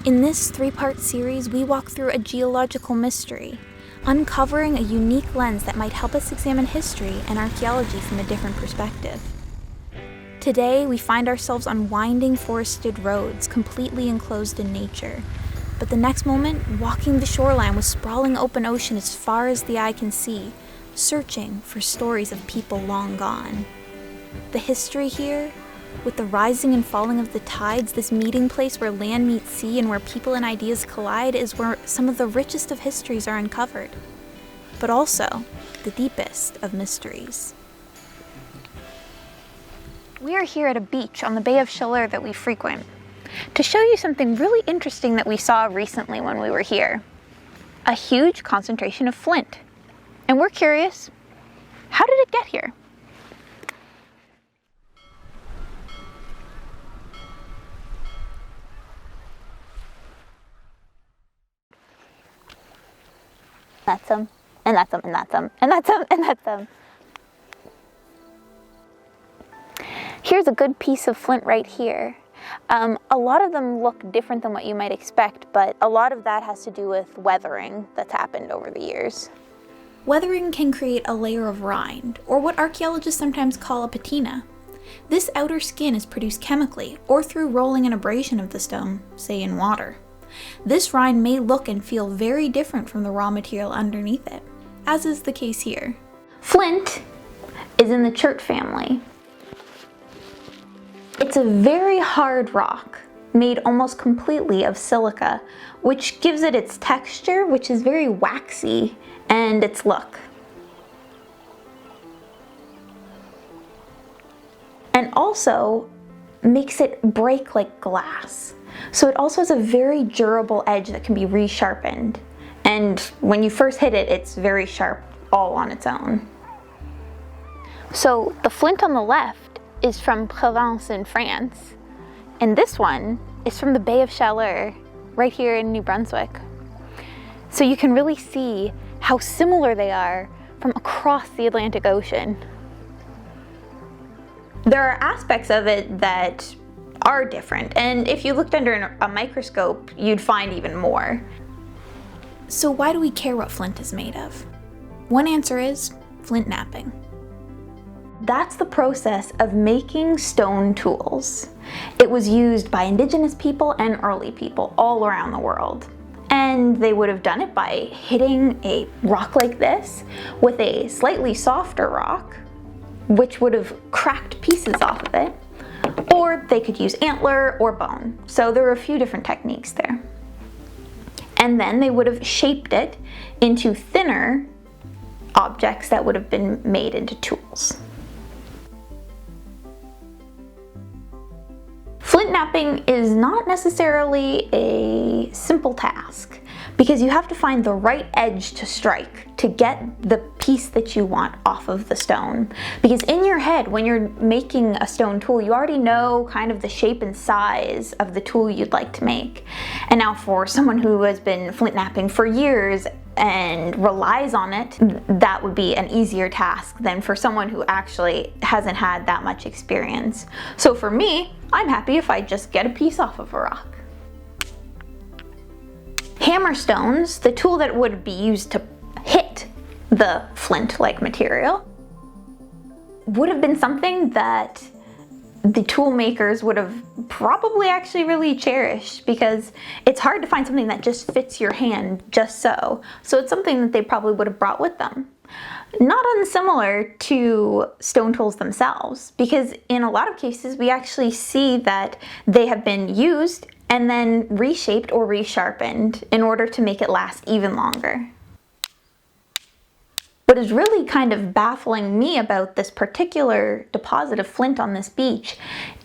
In this 3-part series, we walk through a geological mystery, uncovering a unique lens that might help us examine history and archaeology from a different perspective. Today, we find ourselves on winding forested roads, completely enclosed in nature. But the next moment, walking the shoreline with sprawling open ocean as far as the eye can see, searching for stories of people long gone. The history here, with the rising and falling of the tides, this meeting place where land meets sea and where people and ideas collide, is where some of the richest of histories are uncovered, but also the deepest of mysteries. We are here at a beach on the Bay of Chaleur that we frequent to show you something really interesting that we saw recently when we were here. A huge concentration of flint. And we're curious, how did it get here? That's them, and that's them, and that's them, and that's them, and that's them. Here's a good piece of flint right here. A lot of them look different than what you might expect, but a lot of that has to do with weathering that's happened over the years. Weathering can create a layer of rind, or what archaeologists sometimes call a patina. This outer skin is produced chemically, or through rolling and abrasion of the stone, say in water. This rind may look and feel very different from the raw material underneath it, as is the case here. Flint is in the Chert family. It's a very hard rock, made almost completely of silica, which gives it its texture, which is very waxy, and its look. And also makes it break like glass. So it also has a very durable edge that can be resharpened. And when you first hit it, it's very sharp all on its own. So the flint on the left is from Provence in France. And this one is from the Bay of Chaleur, right here in New Brunswick. So you can really see how similar they are from across the Atlantic Ocean. There are aspects of it that are different, and if you looked under a microscope, you'd find even more. So why do we care what flint is made of? One answer is flint knapping. That's the process of making stone tools. It was used by indigenous people and early people all around the world. And they would have done it by hitting a rock like this with a slightly softer rock, which would have cracked pieces off of it. Or they could use antler or bone. So there were a few different techniques there. And then they would have shaped it into thinner objects that would have been made into tools. Flint knapping is not necessarily a simple task, because you have to find the right edge to strike to get the piece that you want off of the stone. Because in your head, when you're making a stone tool, you already know kind of the shape and size of the tool you'd like to make. And now for someone who has been flint knapping for years and relies on it, that would be an easier task than for someone who actually hasn't had that much experience. So for me, I'm happy if I just get a piece off of a rock. Hammerstones, the tool that would be used to hit the flint-like material, would have been something that the tool makers would have probably actually really cherished, because it's hard to find something that just fits your hand just so. So it's something that they probably would have brought with them. Not unsimilar to stone tools themselves, because in a lot of cases we actually see that they have been used and then reshaped or resharpened in order to make it last even longer. What is really kind of baffling me about this particular deposit of flint on this beach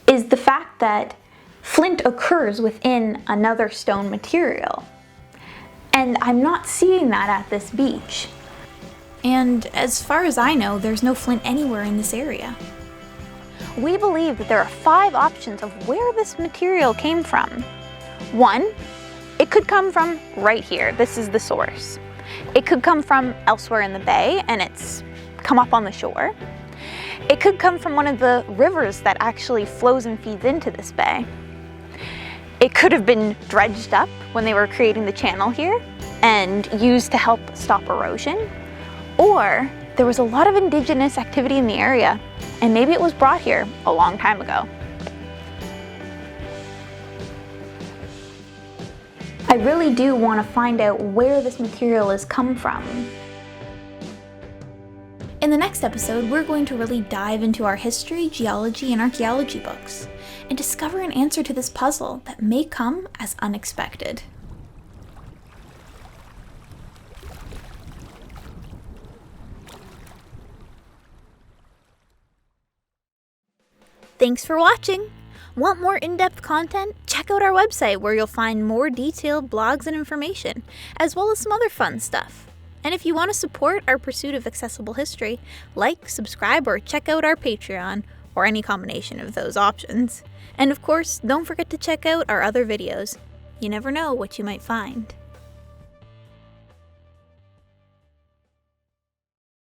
is the fact that flint occurs within another stone material. And I'm not seeing that at this beach. And as far as I know, there's no flint anywhere in this area. We believe that there are 5 options of where this material came from. 1, it could come from right here. This is the source. It could come from elsewhere in the bay and it's come up on the shore. It could come from one of the rivers that actually flows and feeds into this bay. It could have been dredged up when they were creating the channel here and used to help stop erosion, or there was a lot of indigenous activity in the area, and maybe it was brought here a long time ago. I really do want to find out where this material has come from. In the next episode, we're going to really dive into our history, geology, and archaeology books, and discover an answer to this puzzle that may come as unexpected. Thanks for watching! Want more in-depth content? Check out our website where you'll find more detailed blogs and information, as well as some other fun stuff. And if you want to support our pursuit of accessible history, like, subscribe, or check out our Patreon, or any combination of those options. And of course, don't forget to check out our other videos. You never know what you might find.